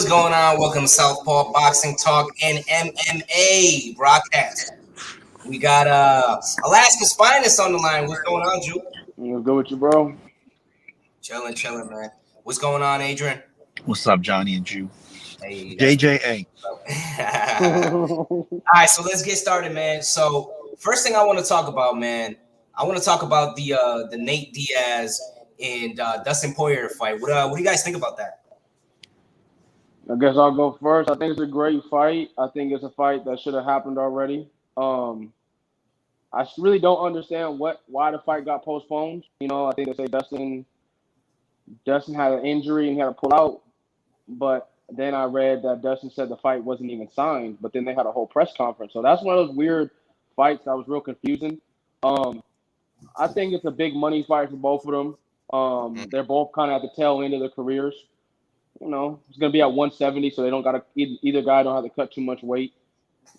going on? Welcome to Southpaw Boxing Talk and MMA broadcast. We got Alaska's finest on the line. What's going on, Ju? What's good with you, bro? Chilling, man. What's going on, Adrian? What's up, Johnny and Jew? Hey, JJA. All right, so let's get started, man. So first thing I want to talk about, man, I want to talk about the Nate Diaz and Dustin Poirer fight. What do you guys think about that? I guess I'll go first. I think it's a great fight. I think it's a fight that should have happened already. I really don't understand why the fight got postponed. I think they say Dustin had an injury and he had to pull out. But then I read that Dustin said the fight wasn't even signed, but then they had a whole press conference. So that's one of those weird fights that was real confusing. I think it's a big money fight for both of them. They're both kind of at the tail end of their careers. It's going to be at 170, so they don't got to either guy don't have to cut too much weight.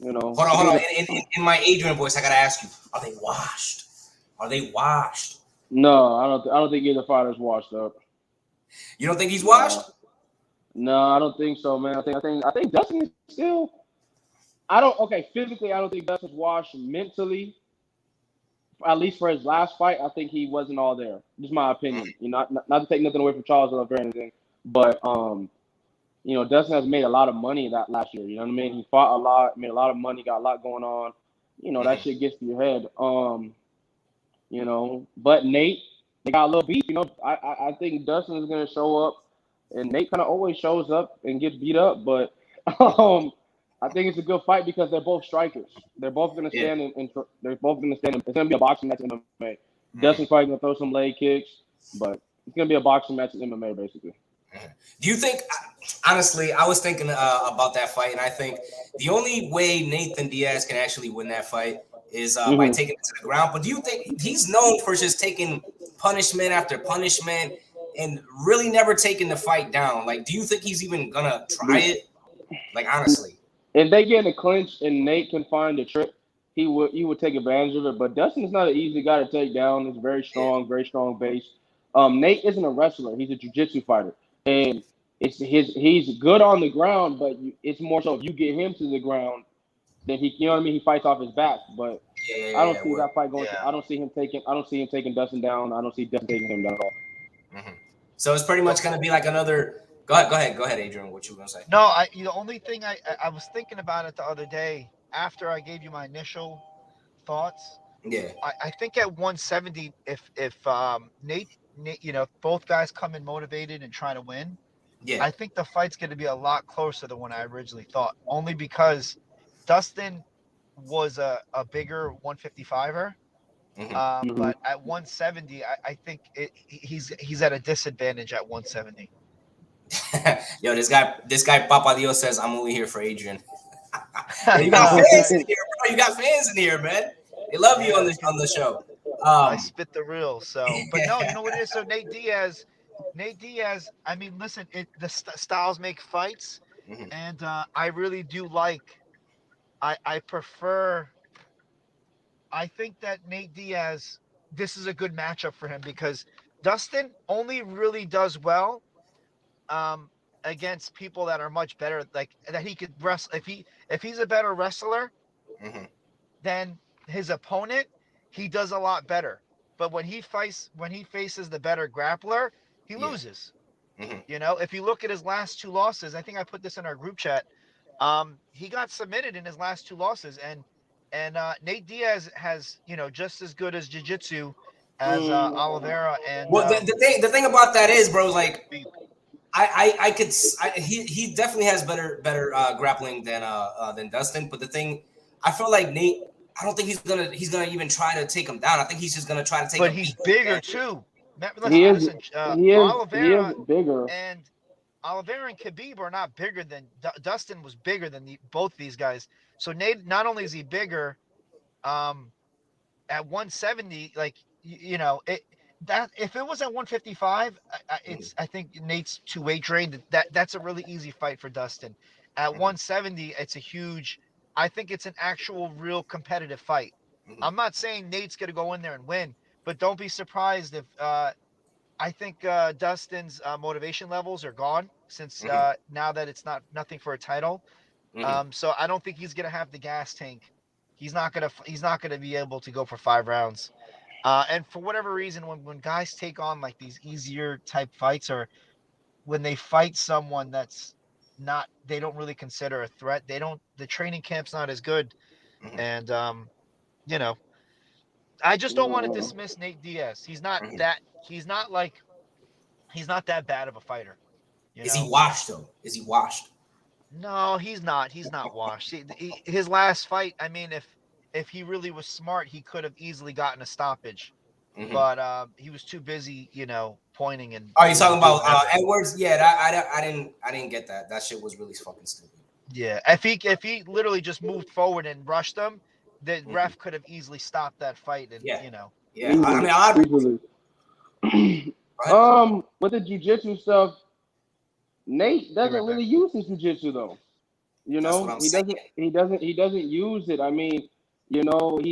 Hold on. In my Adrian voice, I got to ask you: are they washed? No, I don't think either fighter's washed up. You don't think he's washed? No, I don't think so, man. I think Dustin is still. Physically, I don't think Dustin's washed. Mentally, at least for his last fight, I think he wasn't all there. Just my opinion. Not to take nothing away from Charles or anything, but Dustin has made a lot of money that last year. You know what I mean? He fought a lot, made a lot of money, got a lot going on. That shit gets to your head. But Nate, they got a little beef. I think Dustin is gonna show up, and Nate kind of always shows up and gets beat up. But I think it's a good fight because they're both strikers. They're both gonna stand they're both gonna stand. It's gonna be a boxing match in MMA. Dustin's probably gonna throw some leg kicks, but it's gonna be a boxing match in MMA basically. Do you think, honestly, I was thinking about that fight, and I think the only way Nathan Diaz can actually win that fight is by taking it to the ground. But do you think he's known for just taking punishment after punishment and really never taking the fight down? Like, do you think he's even going to try it? Like, honestly. If they get in a clinch and Nate can find a trick, he would take advantage of it. But Dustin is not an easy guy to take down. He's very strong base. Nate isn't a wrestler. He's a jiu-jitsu fighter. And he's good on the ground, but it's more so if you get him to the ground, then he fights off his back. But I don't see that fight going. I don't see him taking Dustin down. I don't see Dustin taking him down at all. So it's pretty much going to be like another. Go ahead, Adrian. What you were going to say? No, the only thing I was thinking about it the other day after I gave you my initial thoughts. Yeah. I think at 170, if Nate, both guys come in motivated and trying to win. Yeah. I think the fight's going to be a lot closer than what I originally thought. Only because Dustin was a bigger 155er, but at 170, I think he's at a disadvantage at 170. Yo, this guy Papa Dios says I'm only here for Adrian. You got fans in here, bro. You got fans in here, man. They love you on the show. I spit the real. So, but no, you know what it is. So Nate Diaz. I mean, listen, the styles make fights, and I really do like. I prefer. I think that Nate Diaz. This is a good matchup for him because Dustin only really does well against people that are much better, like that he could wrestle. If he's a better wrestler than his opponent, he does a lot better. But when he faces the better grappler, he loses. If you look at his last two losses, I think I put this in our group chat. He got submitted in his last two losses, and Nate Diaz has just as good as jiu-jitsu as Oliveira. And the thing about that is, bro, like he definitely has better grappling than Dustin. But the thing, I feel like Nate, I don't think he's gonna even try to take him down. I think he's just gonna try to take. But he's bigger too. He is bigger. And Oliveira and Khabib are not bigger than Dustin was bigger than both these guys. So Nate, not only is he bigger, at 170, like that if it was at 155, I think Nate's 2-weight drain. That's a really easy fight for Dustin. At 170, it's a huge. I think it's an actual, real competitive fight. I'm not saying Nate's going to go in there and win, but don't be surprised if I think Dustin's motivation levels are gone since now that it's nothing for a title. Mm-hmm. So I don't think he's gonna have the gas tank. He's not gonna be able to go for 5 rounds. And for whatever reason, when guys take on like these easier type fights, or when they fight someone that's not, they don't really consider a threat, the training camp's not as good. Mm-hmm. And you know, I just don't want to Uh, dismiss Nate Diaz. He's not Mm-hmm. that he's not that bad of a fighter, you Is he know. washed though? Is he washed? No, he's not. He's not washed. His last fight, I mean, if he really was smart, he could have easily gotten a stoppage, Mm-hmm. but he was too busy, pointing and Are you talking doing about whatever. Edwards? Yeah, that, I didn't get that. That shit was really fucking stupid. Yeah, if he literally just moved forward and rushed them, the Mm-hmm. ref could have easily stopped that fight, and Yeah, you know. yeah. I easily, mean, I easily. go ahead. With the jiu-jitsu stuff, Nate Be doesn't right back. really use his jiu-jitsu though. You That's what know, I'm he saying. doesn't. He doesn't use it. I mean, he's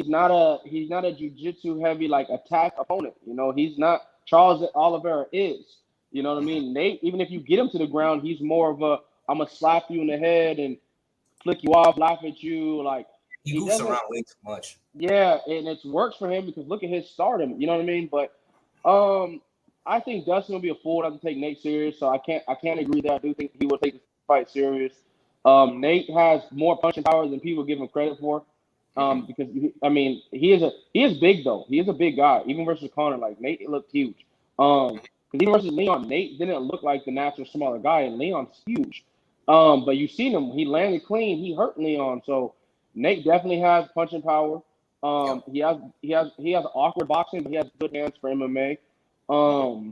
not a jiu-jitsu heavy like attack opponent. He's not. Charles Oliveira is. You know what I Mm-hmm. mean? Nate, even if you get him to the ground, he's more of a I'm gonna slap you in the head and flick you off, laugh at you. Like He he goofs doesn't. around way too much. Yeah, and it works for him because look at his stardom. You know what I mean? But I think Dustin will be a fool not to take Nate serious. So I can't agree that I do think he will take the fight serious. Nate has more punching power than people give him credit for. Mm-hmm. Because I mean he is big though. He is a big guy. Even versus Conor, like Nate looked huge. Because even versus Leon, Nate didn't look like the natural smaller guy, and Leon's huge. But you seen him. He landed clean. He hurt Leon. So Nate definitely has punching power. Yep. He has awkward boxing, but he has good hands for MMA. Mm-hmm.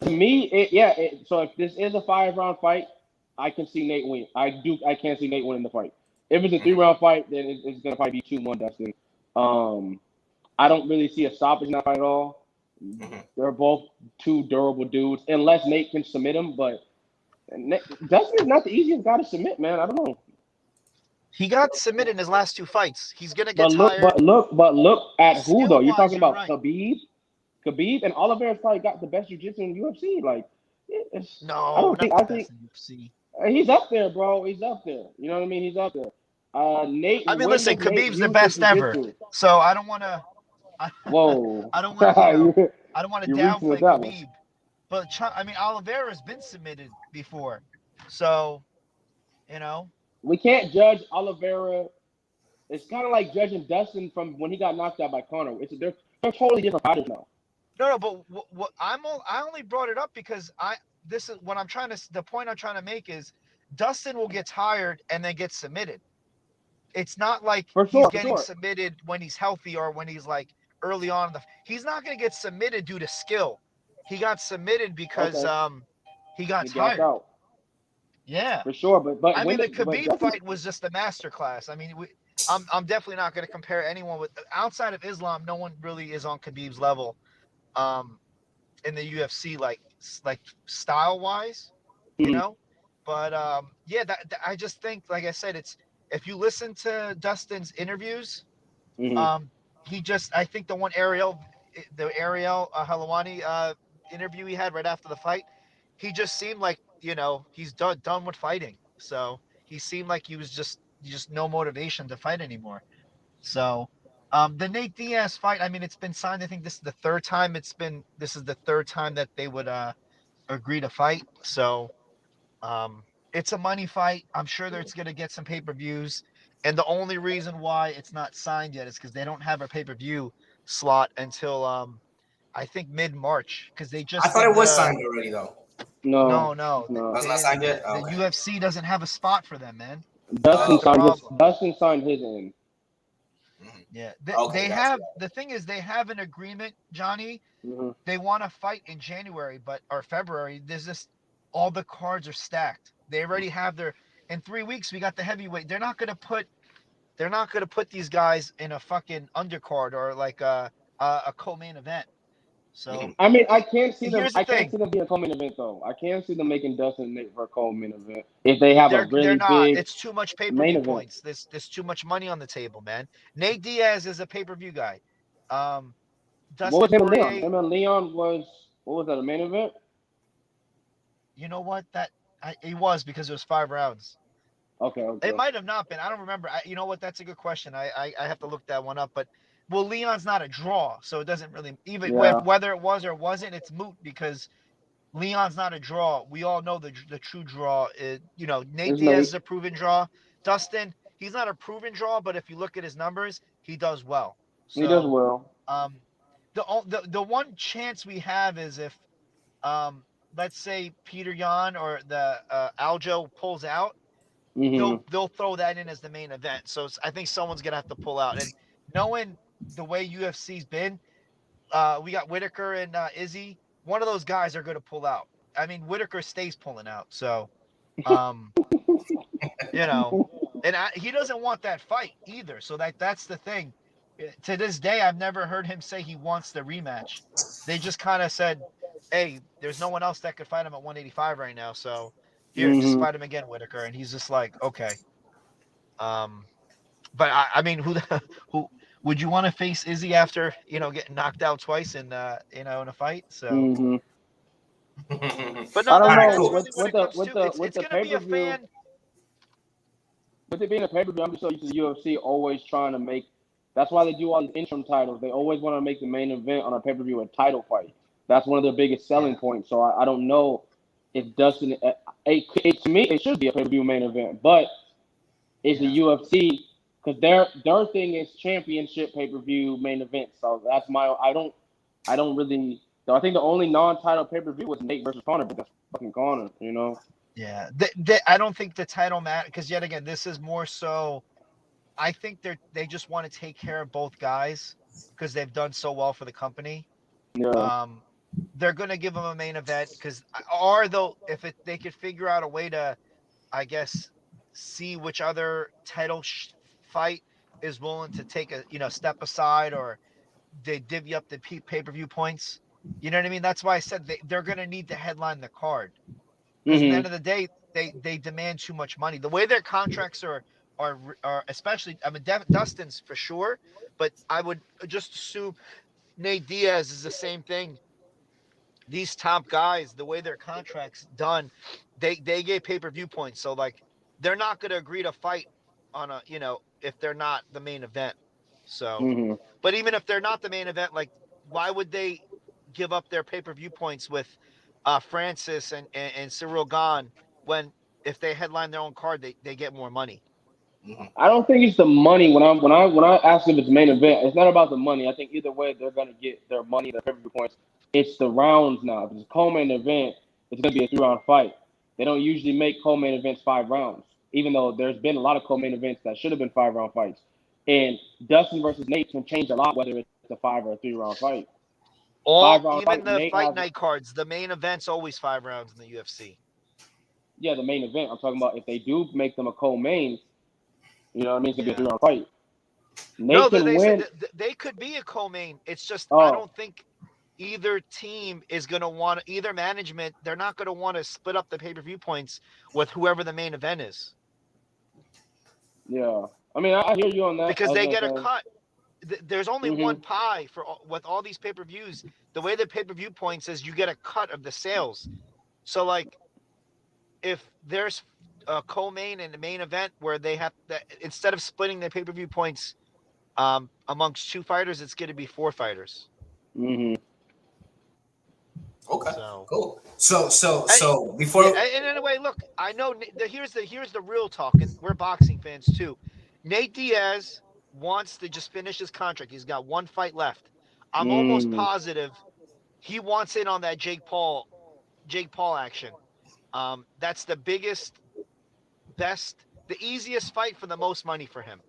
To me, so if this is a 5-round fight, I can see Nate win. I can't see Nate winning the fight. If it's a Mm-hmm. 3-round fight, then it's gonna probably be 2-1 Dustin. I don't really see a stoppage in that fight at all. Mm-hmm. They're both two durable dudes, unless Nate can submit him. But Dustin is not the easiest guy to submit, man. I don't know. He got submitted in his last 2 fights. He's gonna get But look, tired. but look at who though. Skill You're wise, talking you're about right. Khabib and Oliveira's probably got the best jiu-jitsu in the UFC. Like, I No, don't not think. the I best think in UFC. he's up there, bro. He's up there. You know what I mean? He's up there. Nate, I mean, when listen, does Nate Khabib's the use his best ever, jiu-jitsu? so I don't want to. Whoa, I don't want to, I don't want to you're reaching with downplay that one. Khabib, but I mean, Oliveira's been submitted before, so you know. We can't judge Oliveira. It's kind of like judging Dustin from when he got knocked out by Conor. They're totally different fighters now. No, but I only brought it up because this is what I'm trying to. The point I'm trying to make is Dustin will get tired and then get submitted. It's not like For he's sure, for getting sure. submitted when he's healthy or when he's like early on he's not going to get submitted due to skill. He got submitted because Okay, he got he gassed tired. out Yeah. for sure. But I mean, the but Khabib Dustin, fight was just a masterclass. I mean, I'm definitely not going to compare anyone with outside of Islam. No one really is on Khabib's level um, in the UFC, like style wise, you mhm, know. But yeah, I just think, like I said, it's if you listen to Dustin's interviews, mhm. um, I think the Ariel Helwani interview he had right after the fight, he just seemed like he's done with fighting. So he seemed like he was just no motivation to fight anymore. So the Nate Diaz fight, I mean, it's been signed. I think this is the third time that they would agree to fight. So um, it's a money fight. I'm sure that it's going to get some pay-per-views. And the only reason why it's not signed yet is because they don't have a pay-per-view slot until I think mid-March, because they I just thought did it was the signed already though. No, no no. That's not signed yet. Oh, the okay. UFC doesn't have a spot for them, man. Dustin That's the signed his. problem. Dustin signed his in. Mhm. Yeah, Okay, they gotcha. have the thing is they have an agreement, Johnny. Mm-hmm. They want to fight in January, or February. There's just all the cards are stacked. They already have in 3 weeks we got the heavyweight. They're not gonna put these guys in a fucking undercard or like a co-main event. So Mhm. I mean, I can't see them. here's the I can't thing: see them being a co-main event though. I can't see them making Dustin and Nate for a co-main event if they have a they're really not. big It's too much main pay-per-view event. points. There's too much money on the table, man. Nate Diaz is a pay-per-view guy. Um, What was Dustin him and Leon? Poirier. Him and Leon was what was that a main event? You know what? He was because it was 5 rounds. Okay. It might have not been. I don't remember. You know what? That's a good question. I have to look that one up. But well, Leon's not a draw, so it doesn't really even Yeah. whether it was or wasn't. It's moot because Leon's not a draw. We all know the true draw is, Nate It's Diaz is Nate. a proven draw. Dustin, he's not a proven draw, but if you look at his numbers, he does well. He does So, well. the one chance we have is if, let's say Peter Yan or the Aljo pulls out, Mm-hmm. they'll throw that in as the main event. So I think someone's gonna have to pull out. And knowing the way UFC's been, we got Whitaker and Izzy. One of those guys are going to pull out. I mean, Whitaker stays pulling out. So, um, and he doesn't want that fight either. So that's the thing. To this day, I've never heard him say he wants the rematch. They just kind of said, "Hey, there's no one else that could fight him at 185 right now. So here, just Mm-hmm. fight him again, Whitaker." And he's just like, "Okay." But I mean, who would you want to face Izzy after getting knocked out twice in in a fight? So, Mm-hmm. but I no, don't All right, know that's cool. really what it comes to. with It's the gonna pay be per a view. fan. With it being a pay per view, I'm just so used to the UFC always trying to make. That's why they do all these interim titles. They always want to make the main event on a pay per view a title fight. That's one of their biggest selling Yeah, points. So I don't know if Dustin. To me, it should be a pay per view main event, but it's the yeah. UFC because their thing is championship pay per view main event. So that's my. I don't really. So I think the only non-title pay per view was Nate versus Conor, but that's fucking Conor. Yeah, I don't think the title matter because yet again, this is more so. I think they just want to take care of both guys because they've done so well for the company. Yeah. They're gonna give them a main event because, or though, if they could figure out a way to, I guess, see which other title fight is willing to take a step aside, or they divvy up the pay-per-view points. You know what I mean? That's why I said they're gonna need to headline the card. Because at the Mhm. end of the day, they demand too much money. The way their contracts are especially. I mean, Dustin's for sure, but I would just assume Nate Diaz is the same thing. These top guys, the way their contracts done, they get pay-per-view points. So like, they're not going to agree to fight on a if they're not the main event. So, Mhm. but even if they're not the main event, like, why would they give up their pay-per-view points with Francis and Cyril Gahn when if they headline their own card, they get more money? Mhm. I don't think it's the money. When I ask if it's main event, it's not about the money. I think either way they're gonna get their money, their pay-per-view points. It's the rounds now. If it's a co-main event, it's gonna be a 3-round fight. They don't usually make co-main events 5 rounds, even though there's been a lot of co-main events that should have been 5-round fights. And Dustin versus Nate can change a lot whether it's a 5 or a 3-round fight. All 5-round even fight, the Nate fight has night cards, the main event's always 5 rounds in the UFC. yeah the main event. I'm talking about if they do make them a co-main, what I mean? It's gonna be a Yeah. 3-round fight. No, Nate can they said win. that they could be a co-main. It's just I Oh don't think either team is going to want either management. They're not going to want to split up the pay-per-view points with whoever the main event is yeah. I mean, I hear you on that. because I was they gonna get a say. cut. There's only one Mhm. pie with all these pay-per-views. The way the pay-per-view points is you get a cut of the sales. So like if there's a co-main and the main event where they have that instead of splitting the pay-per-view points amongst two fighters, it's going to be four fighters. Mhm. Okay, So, cool. So yeah, before. and anyway, look, I know here's the real talk, and we're boxing fans too. Nate Diaz wants to just finish his contract. He's got one fight left. I'm almost Mm. positive he wants in on that Jake Paul action. That's the biggest, best, the easiest fight for the most money for him.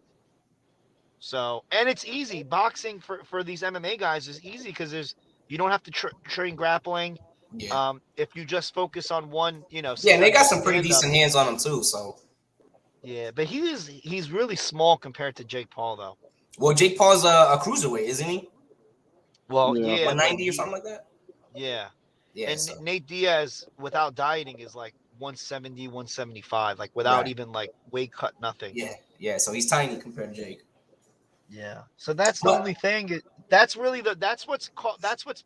So, and it's easy. Boxing for these MMA guys is easy because you don't have to train grappling. Yeah, If you just focus on one, yeah, and they sometimes got it's some pretty stand up. decent hands on them too. So, Yeah, but he's really small compared to Jake Paul though. well, Jake Paul's a cruiserweight, isn't he? Well, Yeah. yeah, but 190 or something like that. yeah, Yeah. and So Nate Diaz without dieting is like 170, 175, like without right. even like weight cut, nothing. Yeah, yeah. So he's tiny compared to Jake. Yeah. So that's the only But thing. That's really that's what's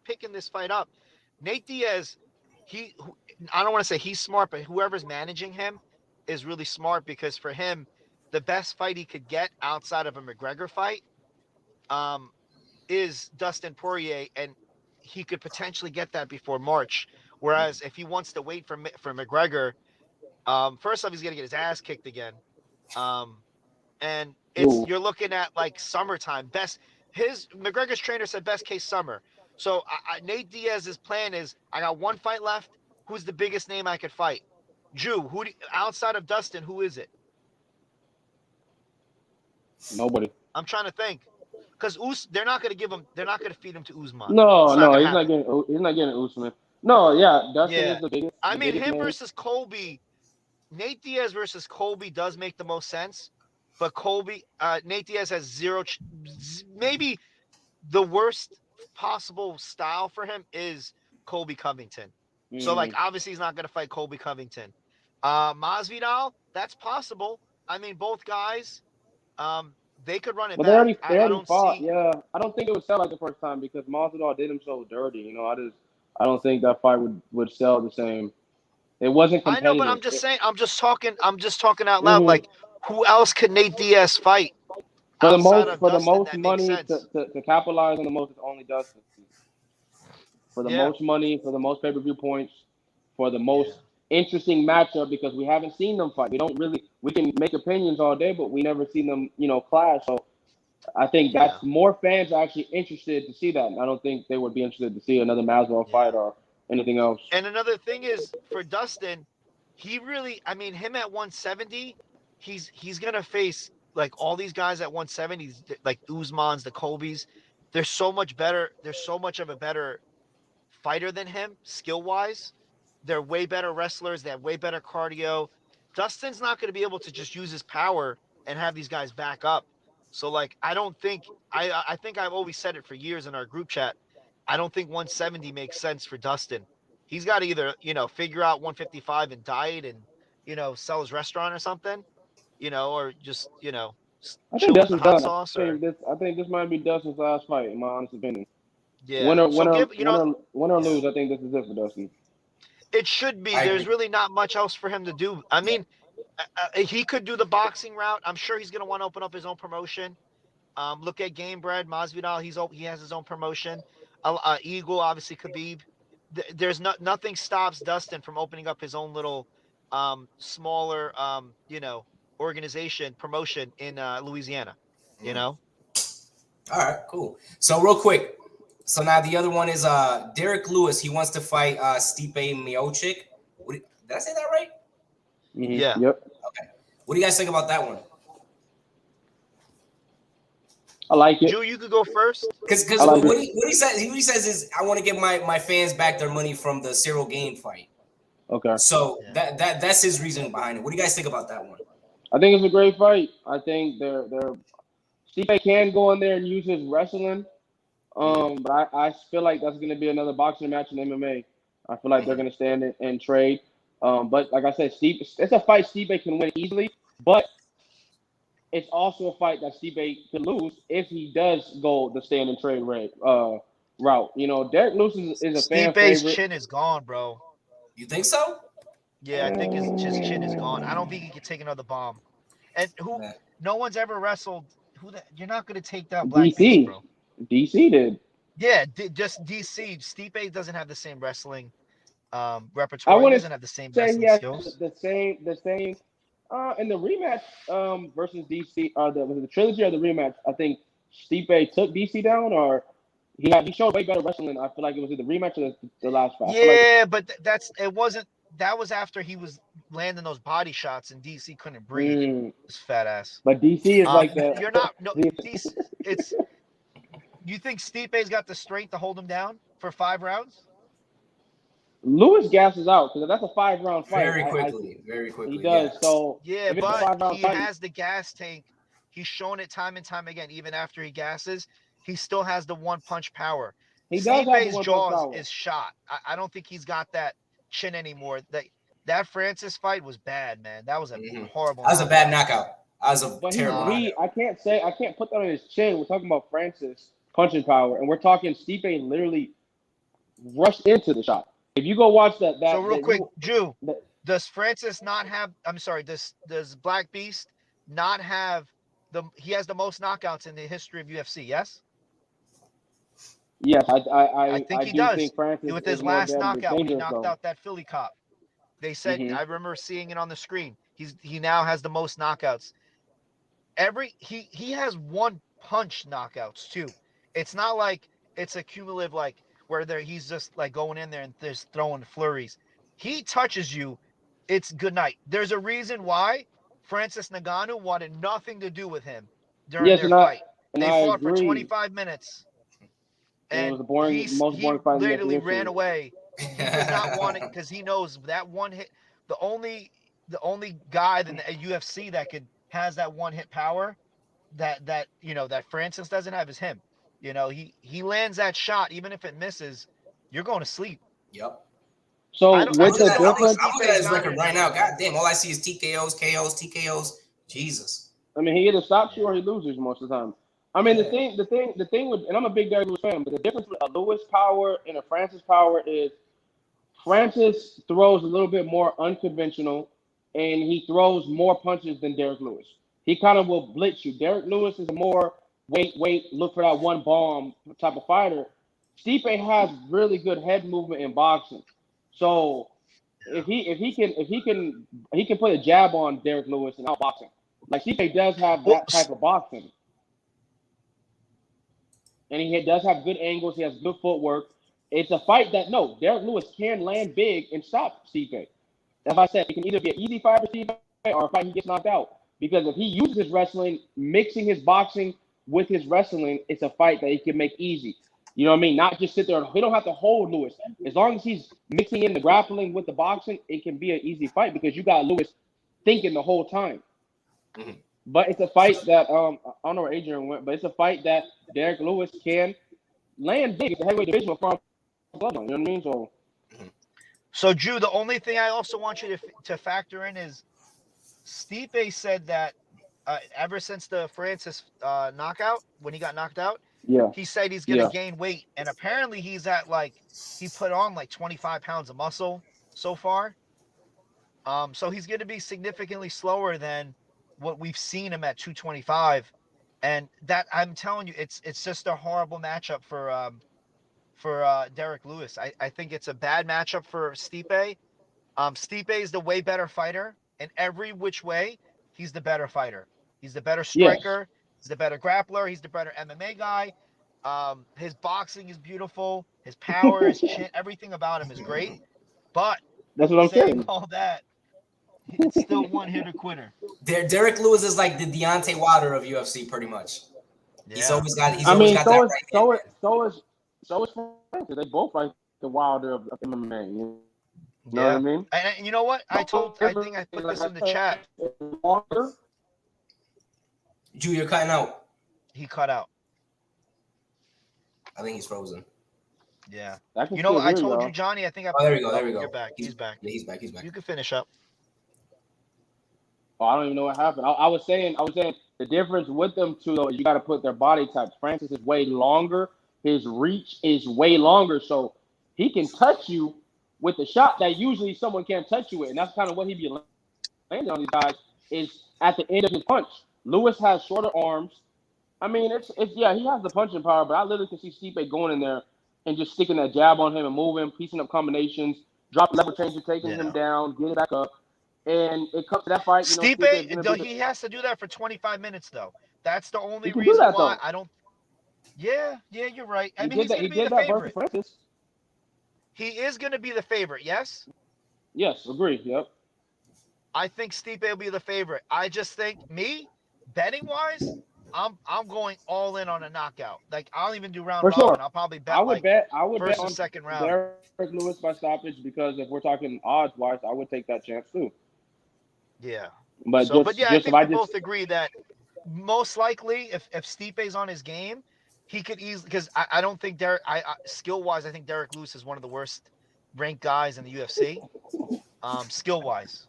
picking this fight up. Nate Diaz, I don't want to say he's smart, but whoever's managing him is really smart, because for him, the best fight he could get outside of a McGregor fight is Dustin Poirier, and he could potentially get that before March. Whereas if he wants to wait for McGregor, first off, he's gonna get his ass kicked again, and you're looking at like summertime. McGregor's trainer said best case summer. So Nate Diaz's plan is, I got one fight left. Who's the biggest name I could fight? Jew. Outside of Dustin, who is it? Nobody. I'm trying to think, because they're not going to give him. They're not going to feed him to Usman. No, he's not getting Usman. No, yeah, Dustin is the biggest. I mean, him versus Colby. Nate Diaz versus Colby does make the most sense, but Nate Diaz has zero. Maybe the worst possible style for him is Colby Covington. So, like, obviously he's not going to fight Colby Covington. Masvidal, that's possible. I mean, both guys, they could run it back. They already fought. Yeah, I don't think it would sell like the first time because Masvidal did him so dirty. You know, I don't think that fight would sell the same. It wasn't competitive. I know, but I'm just saying. I'm just talking out loud. Like, who else could Nate Diaz fight? For the most money to capitalize on the most, it's only Dustin. For the most money, for the most pay-per-view points, for the most interesting matchup, because we haven't seen them fight. We can make opinions all day, but we never seen them, clash. So I think that's more fans are actually interested to see that. I don't think they would be interested to see another Masvidal fight or anything else. And another thing is, for Dustin, him at 170, he's gonna face like all these guys at 170, like Usmans, the Colbys. They're so much better. They're so much of a better fighter than him, skill-wise. They're way better wrestlers. They have way better cardio. Dustin's not going to be able to just use his power and have these guys back up. So, like, I think I've always said it for years in our group chat. I don't think 170 makes sense for Dustin. He's got to either, figure out 155 and diet and, sell his restaurant or something, or just, I think Dustin's done. I think this might be Dustin's last fight, in my honest opinion. Yeah. Win or lose, I think this is it for Dustin. It should be. There's really not much else for him to do. I mean, he could do the boxing route. I'm sure he's going to want to open up his own promotion. Look at Gamebred, Masvidal. He has his own promotion. Eagle, obviously, Khabib. There's nothing stops Dustin from opening up his own little smaller, organization promotion in Louisiana. All right, cool. So real quick. So now the other one is Derrick Lewis. He wants to fight Stipe Miocic. Did I say that right? Mm-hmm. Yeah. Yep. Okay. What do you guys think about that one? I like it. Drew, you could go first. Because what he says is, I want to give my fans back their money from the Cyril Gane fight. Okay. So that's his reason behind it. What do you guys think about that one? I think it's a great fight. I think Stipe can go in there and use his wrestling. But I feel like that's going to be another boxing match in MMA. I feel like they're going to stand and trade. But like I said, it's a fight Stipe can win easily, but it's also a fight that Stipe could lose if he does go the stand and trade route. Derrick Lewis is a fan favorite. Stipe's chin is gone, bro. You think so? Yeah, I think his chin is gone. I don't think he can take another bomb. And no one's ever wrestled. You're not going to take down Black DC, bro. DC did. Yeah, just DC. Stipe doesn't have the same wrestling repertoire. He doesn't have the same wrestling skills. The same. In the rematch versus DC, was it the trilogy or the rematch? I think Stipe took DC down, or he showed way better wrestling. I feel like it was either the rematch or the last fight. Yeah, but it wasn't. That was after he was landing those body shots and DC couldn't breathe. His fat ass. But DC is like that. You're not. No, DC, it's. You think Stipe's got the strength to hold him down for 5 rounds? Lewis gasses out because that's a 5-round fight. Very quickly. He does. Yeah. So yeah, but he has the gas tank. He's shown it time and time again. Even after he gasses, he still has the one-punch power. Stipe's jaws is shot. I don't think he's got that chin anymore. That Francis fight was bad, man. That was a horrible. That was a bad knockout. That was a terrible. I can't put that on his chin. We're talking about Francis punching power, and we're talking Stipe literally rushed into the shot. If you go watch that, So real quick, Jew, that, does Francis not have? I'm sorry. Does Black Beast not have he has the most knockouts in the history of UFC? Yes. yes, I think I he do does. think Francis With is his more last knockout when he dangerous knocked though. out that Philly cop, they said Mm-hmm. I remember seeing it on the screen. He now has the most knockouts. He has one punch knockouts too. It's not like it's a cumulative like where he's just like going in there and just throwing flurries. He touches you, it's good night. There's a reason why Francis Ngannou wanted nothing to do with him during Yes, their fight. and They I fought for agree. 25 minutes And it and was the most he boring fight in UFC literally ran history. away. He was not wanting because he knows that one hit. The only guy in the UFC that has that one hit power that that Francis doesn't have is him. He lands that shot even if it misses, you're going to sleep. Yep. So I with just the don't think difference, I'm looking at his Stipe's not. record right now. God damn, all I see is TKOs, KOs, TKOs. Jesus. I mean, he either stops you or he loses most of the time. I mean, the thing with, and I'm a big Derrick Lewis fan, but the difference with a Lewis power and a Francis power is Francis throws a little bit more unconventional, and he throws more punches than Derrick Lewis. He kind of will blitz you. Derrick Lewis is a more wait, look for that one bomb type of fighter. Stipe has really good head movement in boxing, so if he can put a jab on Derrick Lewis and outbox him. Like Stipe does have Well, that type of boxing, and he does have good angles. He has good footwork. It's a fight that Derrick Lewis can land big and stop Stipe. That's why I said it can either be an easy fight for Stipe or a fight he gets knocked out. Because if he uses his wrestling, mixing his boxing with his wrestling, it's a fight that he can make easy. You know what I mean? Not just sit there. He don't have to hold Lewis. As long as he's mixing in the grappling with the boxing, it can be an easy fight because you got Lewis thinking the whole time. Mm-hmm. But it's a fight that I don't know where Adrian went, but it's a fight that Derrick Lewis can land big. It's a heavyweight division from bloodline. You know what I mean? So Drew, the only thing I also want you to factor in is Stipe said that ever since the Francis knockout, when he got knocked out, Yeah. he said he's gonna gain weight, and apparently he's at he put on 25 pounds of muscle so far. So he's gonna be significantly slower than what we've seen him at 225, and that I'm telling you, it's just a horrible matchup for Derrick Lewis. I think it's a bad matchup for Stipe. Stipe is the way better fighter in every which way. He's the better fighter. He's the better striker. Yes. He's the better grappler. He's the better MMA guy. His boxing is beautiful. His power, his chin, everything about him is great. But that's what I'm saying. All that, it's still one hitter quitter. Derrick Lewis is like the Deontay Wilder of UFC, pretty much. Yeah. He's always got. He's always got that right hand. So is Francis. They both like the Wilder of MMA. You know what I mean? And you know what? I think I put this in the chat. Drew, you're cutting out. He cut out. I think he's frozen. Yeah. You know, I told you, Johnny. I think I. Oh, there we go. There we go. You're back. He's back. Yeah, he's back. He's back. You can finish up. Oh, I don't even know what happened. I was saying the difference with them two though is you got to put their body types. Francis is way longer. His reach is way longer, so he can touch you with a shot that usually someone can't touch you with, and that's kind of what he be landing on these guys is at the end of his punch. Lewis has shorter arms. I mean, it's he has the punching power, but I literally can see Stipe going in there and just sticking that jab on him and moving, piecing up combinations, drop level changes, taking him down, getting back up. And it comes to that fight. Stipe, he has to do that for 25 minutes, though. That's the only reason why I don't. Yeah, you're right. I mean, he's going to be the favorite. He is going to be the favorite, yes? Yes, agree. Yep. I think Stipe will be the favorite. I just think, betting-wise, I'm going all in on a knockout. Like, I'll even do round robin. I'll probably bet I would bet first or second round. Derrick Lewis by stoppage because if we're talking odds-wise, I would take that chance, too. Yeah. But I think we both agree that most likely if Stipe's on his game, he could easily, because I don't think Derrick, skill-wise, I think Derrick Lewis is one of the worst ranked guys in the UFC, skill-wise.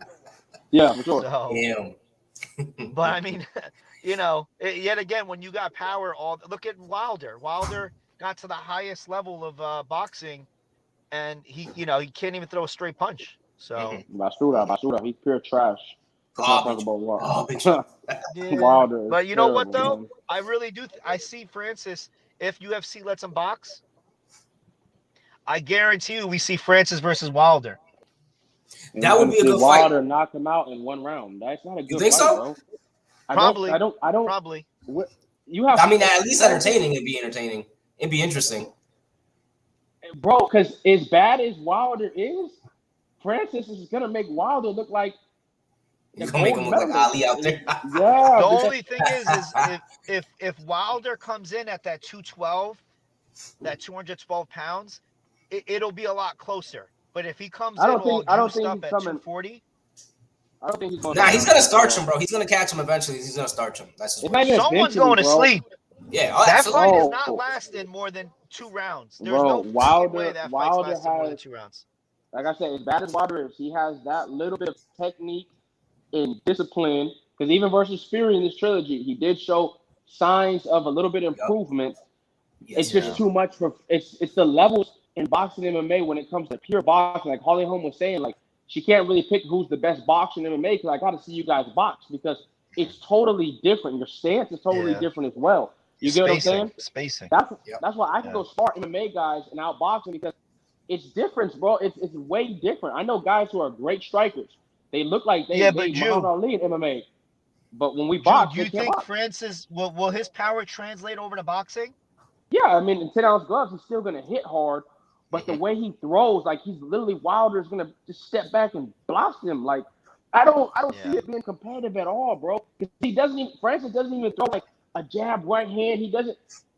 Yeah, for sure. So, but I mean, yet again, when you got power, look at Wilder. Wilder got to the highest level of boxing and he can't even throw a straight punch. So Basura, he's pure trash. Let's not talk about Wilder. yeah. Wilder, But you know what terrible, though? man. I really do. I see Francis. If UFC lets him box, I guarantee you we see Francis versus Wilder. That would be a good Wilder fight. knock him out in 1 round. That's not a good You think fight, so? bro. Probably. I don't. Probably. You have. I mean, at least entertaining. It'd be entertaining. It'd be interesting, bro. Because as bad as Wilder is, Francis is gonna make Wilder look like. You're gonna make him look like Ali out there. Yeah. The only thing is if Wilder comes in at that 212, that 212 pounds, it'll be a lot closer. But if he comes in all juiced up at 240, I don't think he's going. Nah, he's gonna starch him, bro. He's gonna catch him eventually. He's gonna starch him. That's just someone's going to sleep. Yeah, that fight is not lasting more than 2 rounds. There's no way that fight's lasting more than 2 rounds. Like I said, as bad as Wilder is, he has that little bit of technique and discipline. Because even versus Fury in this trilogy, he did show signs of a little bit of improvement. Yes, it's just too much for it's the levels in boxing MMA when it comes to pure boxing. Like Holly Holm was saying, like she can't really pick who's the best boxer in MMA because I got to see you guys box because it's totally different. Your stance is totally different as well. You get what I'm saying? Spacing. That's why I can go smart MMA guys and outboxing because it's different, bro. It's way different. I know guys who are great strikers. They look like they Muhammad Ali in MMA. But when we box, do you think Francis will his power translate over to boxing? Yeah, I mean, in 10-ounce gloves, he's still gonna hit hard, but the way he throws, like he's literally Wilder's gonna just step back and blast him. Like I don't see it being competitive at all, bro. Francis doesn't even throw like a jab right hand.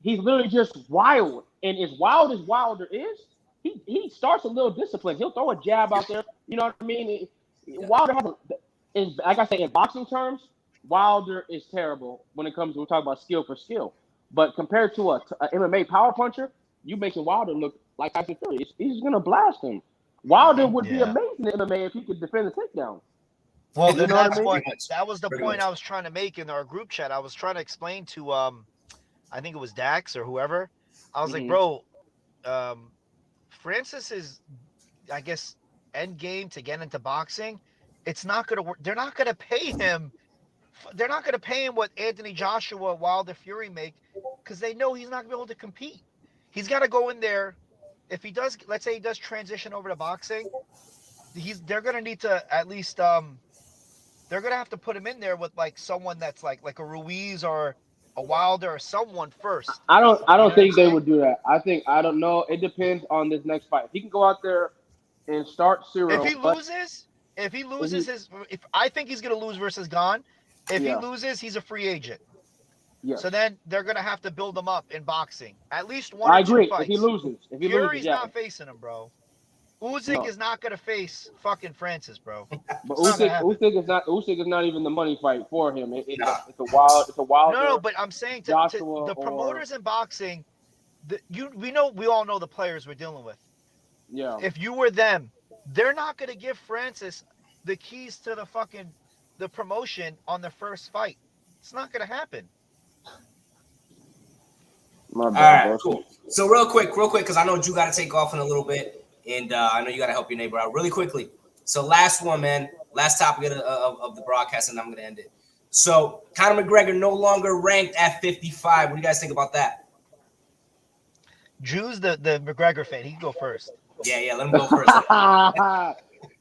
He's literally just wild. And as wild as Wilder is, he starts a little discipline. He'll throw a jab out there. You know what I mean? Wilder has like I say, in boxing terms, Wilder is terrible when it comes to, we're talking about skill for skill. But compared to a MMA power puncher, you making Wilder look like Tyson Fury. He's going to blast him. Wilder would be amazing in MMA if he could defend the takedown. Well, that was the point I was trying to make in our group chat. I was trying to explain to, I think it was Dax or whoever. I was like, bro, Francis is, I guess, end game to get into boxing. It's not going to work. They're not going to pay him. They're not going to pay him what Anthony Joshua, Wilder, Fury make because they know he's not going to be able to compete. He's got to go in there. If he does, let's say he does transition over to boxing, they're going to need to at least they're going to have to put him in there with like someone that's like a Ruiz or a Wilder or someone first. I don't think they would do that. I don't know. It depends on this next fight. If he can go out there and start Cyril. If he loses, I think he's going to lose versus Gane. If he loses, he's a free agent. Yeah. So then they're going to have to build him up in boxing. At least one or two fights. If he loses. Fury's not facing him, bro. Usyk is not going to face fucking Francis, bro. But Usyk is not even the money fight for him. It's a wild. No, but I'm saying to the promoters in boxing, we all know the players we're dealing with. Yeah. If you were them, they're not going to give Francis the keys to the promotion on the first fight. It's not going to happen. All right, cool. So real quick, because I know you got to take off in a little bit, and I know you got to help your neighbor out really quickly. So last one, man. Last topic of the broadcast, and I'm going to end it. So Conor McGregor no longer ranked at 55. What do you guys think about that? Drew's the McGregor fan. He can go first. Yeah, let him go first.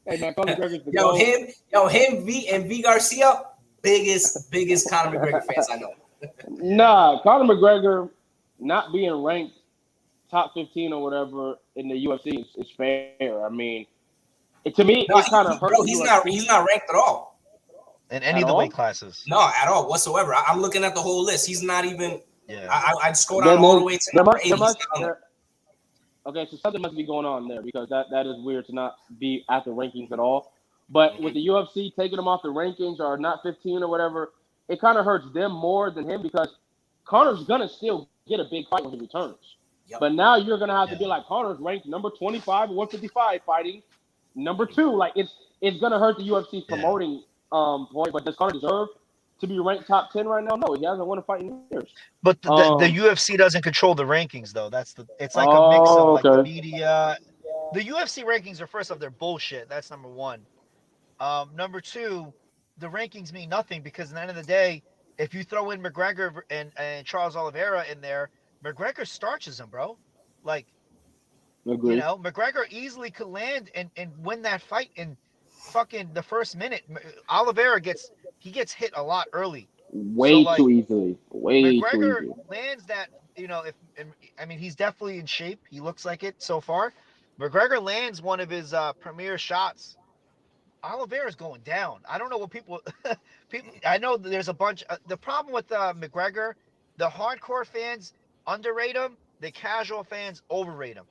Hey man, Conor McGregor's the him, V Garcia, biggest Conor McGregor fans I know. Nah, Conor McGregor not being ranked top 15 or whatever in the UFC is fair. I mean, to me, it kind of hurts. Bro, he's not ranked at all. In any of the weight classes. No, at all whatsoever. I'm looking at the whole list. He's not even. Yeah. I'd scroll down all the way to number 8. Okay, so something must be going on there because that is weird to not be at the rankings at all. But with the UFC taking them off the rankings or not 15 or whatever, it kind of hurts them more than him because Conor's going to still get a big fight when he returns. Yep. But now you're going to have to be like, Conor's ranked number 25, 155 fighting number 2. Like, it's going to hurt the UFC's promoting point. But does Conor deserve to be ranked top 10 right now? No, he hasn't won a fight in years. But the UFC doesn't control the rankings, though. It's like a mix of like the media. the UFC rankings are first off, they're bullshit. That's number one. Number two, the rankings mean nothing because at the end of the day, if you throw in McGregor and Charles Oliveira in there, McGregor starches him, bro. Like, Agree. McGregor easily could land and win that fight in fucking the first minute. Oliveira gets hit a lot early. Way too easily. Way too McGregor easy. lands that, he's definitely in shape. He looks like it so far. McGregor lands one of his premier shots. Oliveira's going down. I don't know what people. I know there's a bunch. The problem with McGregor, the hardcore fans underrate him. The casual fans overrate him.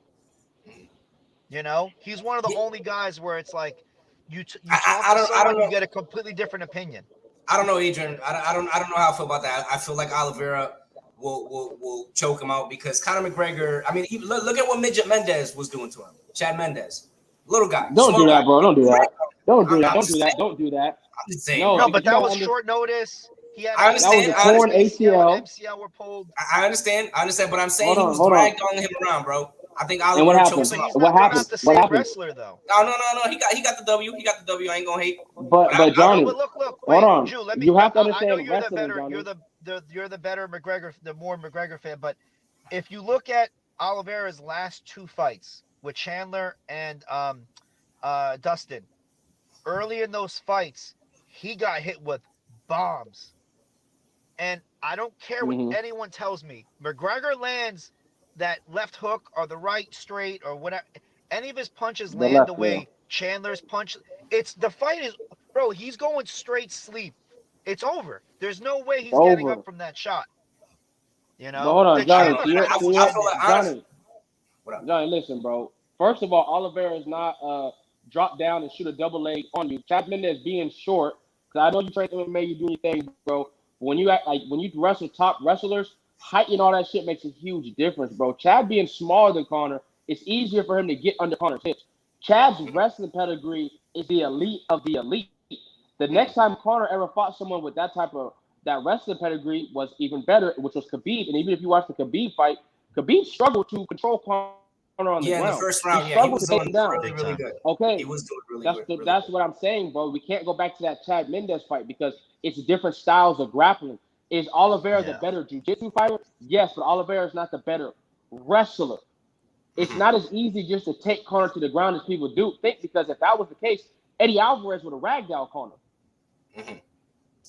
He's one of the only guys where it's like you talk to someone, you get a completely different opinion. I don't know, Adrian. I don't know how I feel about that. I feel like Oliveira will choke him out because Conor McGregor. I mean, look at what Midget Mendez was doing to him. Chad Mendez, little guy. Don't do that, bro. Don't do that. Don't do that. Don't do that. I'm just saying. No, but that was short notice. I understand. That was a torn ACL. MCL were pulled. I understand, but I'm saying he was dragged on him around, bro. I think Oliver and what happened? chokes him out. What happened? Not the same wrestler though. No. He got the W. He got the W. I ain't gonna hate. But Johnny, look. Wait, hold on. Drew, let me, you have to I understand know you're wrestling, the better. Johnny. You're the better McGregor, the more McGregor fan. But if you look at Oliveira's last two fights with Chandler and Dustin, early in those fights, he got hit with bombs. And I don't care what anyone tells me. McGregor lands that left hook or the right straight or whatever. Any of his punches land the way Chandler's punch. The fight is, bro, he's going straight sleep. It's over. There's no way he's getting up from that shot. Hold on, Johnny. Johnny, listen, bro. First of all, Oliveira is not drop down and shoot a double leg on you. Chad Mendez being short, because I know you train MMA, you do anything, bro. When you wrestle top wrestlers, height and all that shit makes a huge difference, bro. Chad being smaller than Conor, it's easier for him to get under Conor's hips. Chad's wrestling pedigree is the elite of the elite. The next time Conor ever fought someone with that wrestling pedigree was even better, which was Khabib. And even if you watch the Khabib fight, Khabib struggled to control Conor on the ground. Yeah, in the first round, he was doing really good. Okay, he was doing really good. That's what I'm saying, bro. We can't go back to that Chad Mendez fight because it's different styles of grappling. Is Oliveira the better jiu-jitsu fighter? Yes, but Oliveira is not the better wrestler. It's not as easy just to take Conor to the ground as people do think, because if that was the case, Eddie Alvarez would have ragdolled Conor.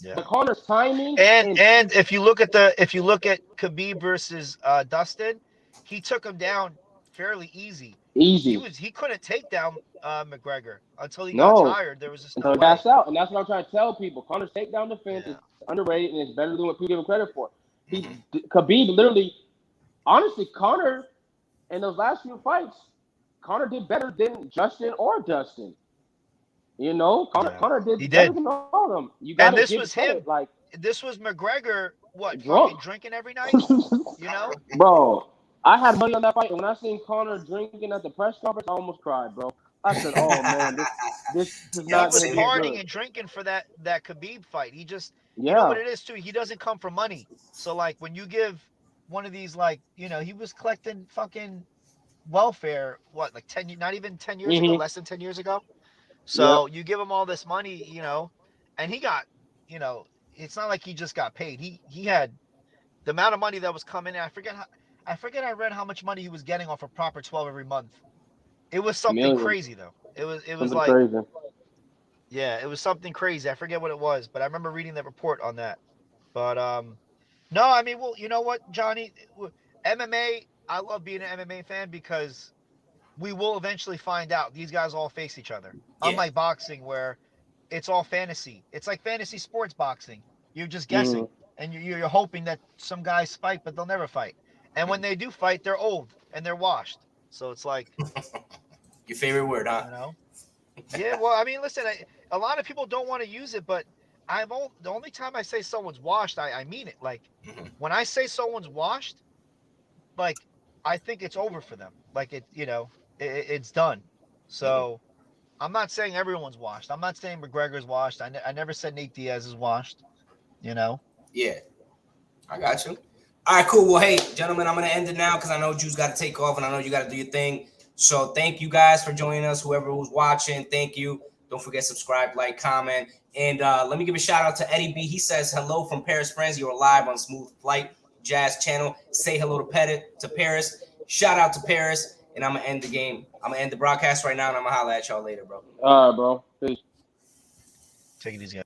Yeah. But Conor's timing and if you look at Khabib versus Dustin, he took him down fairly easy. He couldn't take down McGregor until he got tired. There was just no way. That's out, and that's what I'm trying to tell people. Conor's takedown defense is underrated and it's better than what people give him credit for. Khabib literally, honestly, Conor in those last few fights, Conor did better than Justin or Dustin. Conor did better than all of them. And this was him. This was McGregor. What? Drinking every night. Bro. I had money on that fight, and when I seen Conor drinking at the press conference, I almost cried, bro. I said, "Oh man, this is not." He was partying and drinking for that Khabib fight. He just, you know what it is too. He doesn't come from money, so like when you give one of these, he was collecting fucking welfare. What, like 10? Not even 10 years ago, less than 10 years ago. So you give him all this money, and he got, it's not like he just got paid. He had the amount of money that was coming in. I read how much money he was getting off of Proper 12 every month. It was something crazy though. It was like crazy. Yeah, it was something crazy. I forget what it was, but I remember reading the report on that. But no, I mean, well, you know what, Johnny? MMA, I love being an MMA fan because we will eventually find out these guys all face each other. Yeah. Unlike boxing where it's all fantasy. It's like fantasy sports boxing. You're just guessing and you're hoping that some guys fight, but they'll never fight. And when they do fight, they're old and they're washed. So it's like your favorite word, huh? Yeah. Well, I mean, listen, a lot of people don't want to use it, but the only time I say someone's washed, I mean it. Like when I say someone's washed, like I think it's over for them. Like it's done. So I'm not saying everyone's washed. I'm not saying McGregor's washed. I never said Nate Diaz is washed. Yeah, I got you. All right, cool. Well, hey, gentlemen, I'm going to end it now because I know Juice got to take off and I know you got to do your thing. So thank you guys for joining us. Whoever was watching, thank you. Don't forget subscribe, like, comment, and let me give a shout out to Eddie B. He says hello from Paris Friends. You're live on Smooth Flight Jazz channel. Say hello to Paris. Shout out to Paris, and I'm gonna end the game. I'm gonna end the broadcast right now, and I'm gonna holler at y'all later, bro. All right, bro. Peace. Take it easy, guys.